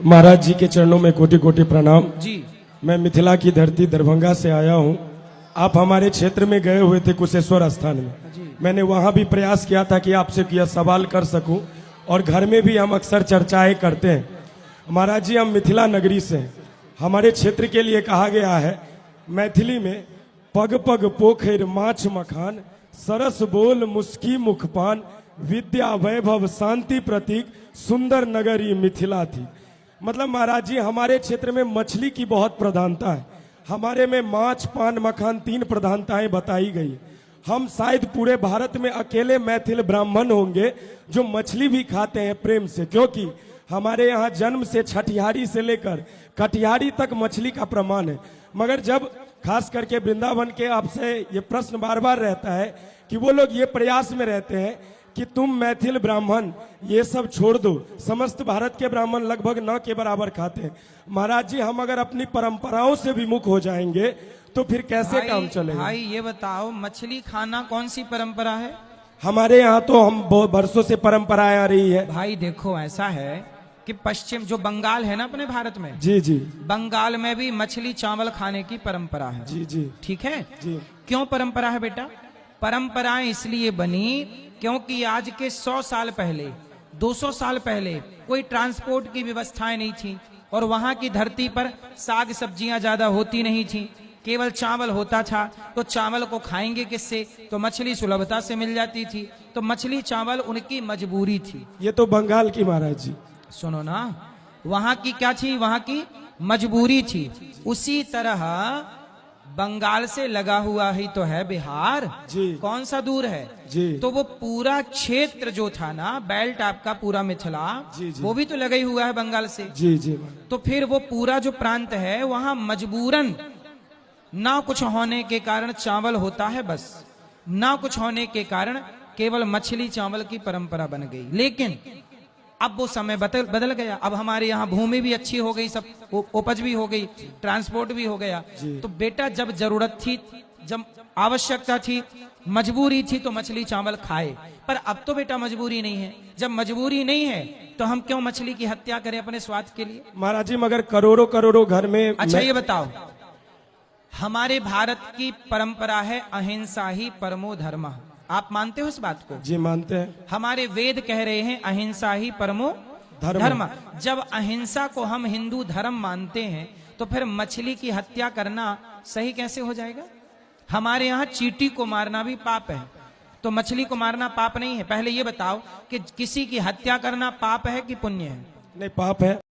महाराज जी के चरणों में कोटि कोटि प्रणाम जी। मैं मिथिला की धरती दरभंगा से आया हूँ। आप हमारे क्षेत्र में गए हुए थे कुशेश्वर स्थान में। मैंने वहां भी प्रयास किया था कि आपसे यह सवाल कर सकूं, और घर में भी हम अक्सर चर्चाएं करते हैं। महाराज जी, हम मिथिला नगरी से हैं। हमारे क्षेत्र के लिए कहा गया है मैथिली में, पग पग पोखर माछ मखान, सरस बोल मुस्की मुखपान, विद्या वैभव शांति प्रतीक, सुंदर नगरी मिथिला थी। मतलब महाराज जी, हमारे क्षेत्र में मछली की बहुत प्रधानता है। हमारे में माछ पान मखान 3 प्रधानताएं बताई गई। हम शायद पूरे भारत में अकेले मैथिल ब्राह्मण होंगे जो मछली भी खाते हैं प्रेम से, क्योंकि हमारे यहाँ जन्म से छठिहारी से लेकर कटिहारी तक मछली का प्रमाण है। मगर जब खास करके वृंदावन के आपसे ये प्रश्न बार बार रहता है कि वो लोग ये प्रयास में रहते हैं कि तुम मैथिल ब्राह्मण ये सब छोड़ दो, समस्त भारत के ब्राह्मण लगभग न के बराबर खाते हैं। महाराज जी, हम अगर अपनी परंपराओं से विमुख हो जाएंगे तो फिर कैसे काम चलेगा? भाई ये बताओ, मछली खाना कौन सी परंपरा है? हमारे यहाँ तो हम बहुत बरसों से परंपराएं आ रही है। भाई देखो, ऐसा है कि पश्चिम जो बंगाल है ना अपने भारत में, जी जी, बंगाल में भी मछली चावल खाने की परंपरा है। जी जी, ठीक है जी। क्यों परंपरा है बेटा? परंपराएं इसलिए बनी क्योंकि आज के 100 साल पहले 200 साल पहले कोई ट्रांसपोर्ट की व्यवस्थाएं नहीं थी, और वहां की धरती पर साग सब्जियां ज्यादा होती नहीं थी, केवल चावल होता था। तो चावल को खाएंगे किससे? तो मछली सुलभता से मिल जाती थी, तो मछली चावल उनकी मजबूरी थी। ये तो बंगाल की महाराज जी। सुनो ना, वहां की क्या थी? वहां की मजबूरी थी। उसी तरह बंगाल से लगा हुआ ही तो है बिहार जी। कौन सा दूर है जी। तो वो पूरा क्षेत्र जो था ना, बेल्ट आपका पूरा मिथिला, जी, जी। वो भी तो लगा ही हुआ है बंगाल से। जी जी। तो फिर वो पूरा जो प्रांत है वहां मजबूरन ना कुछ होने के कारण चावल होता है, बस ना कुछ होने के कारण केवल मछली चावल की परंपरा बन गई। लेकिन अब वो समय बदल गया। अब हमारे यहाँ भूमि भी अच्छी हो गई, सब उपज भी हो गई, ट्रांसपोर्ट भी हो गया। तो बेटा, जब जरूरत थी, जब आवश्यकता थी, मजबूरी थी, तो मछली चावल खाए। पर अब तो बेटा मजबूरी नहीं है। जब मजबूरी नहीं है तो हम क्यों मछली की हत्या करें अपने स्वार्थ के लिए? महाराज जी, मगर करोड़ों करोड़ों घर में। अच्छा ये बताओ, हमारे भारत की परंपरा है अहिंसा ही परमो धर्मः। आप मानते हो इस बात को? जी मानते हैं। हमारे वेद कह रहे हैं अहिंसा ही परमो धर्म। जब अहिंसा को हम हिंदू धर्म मानते हैं तो फिर मछली की हत्या करना सही कैसे हो जाएगा? हमारे यहाँ चींटी को मारना भी पाप है, तो मछली को मारना पाप नहीं है? पहले ये बताओ कि किसी की हत्या करना पाप है कि पुण्य है? नहीं, पाप है।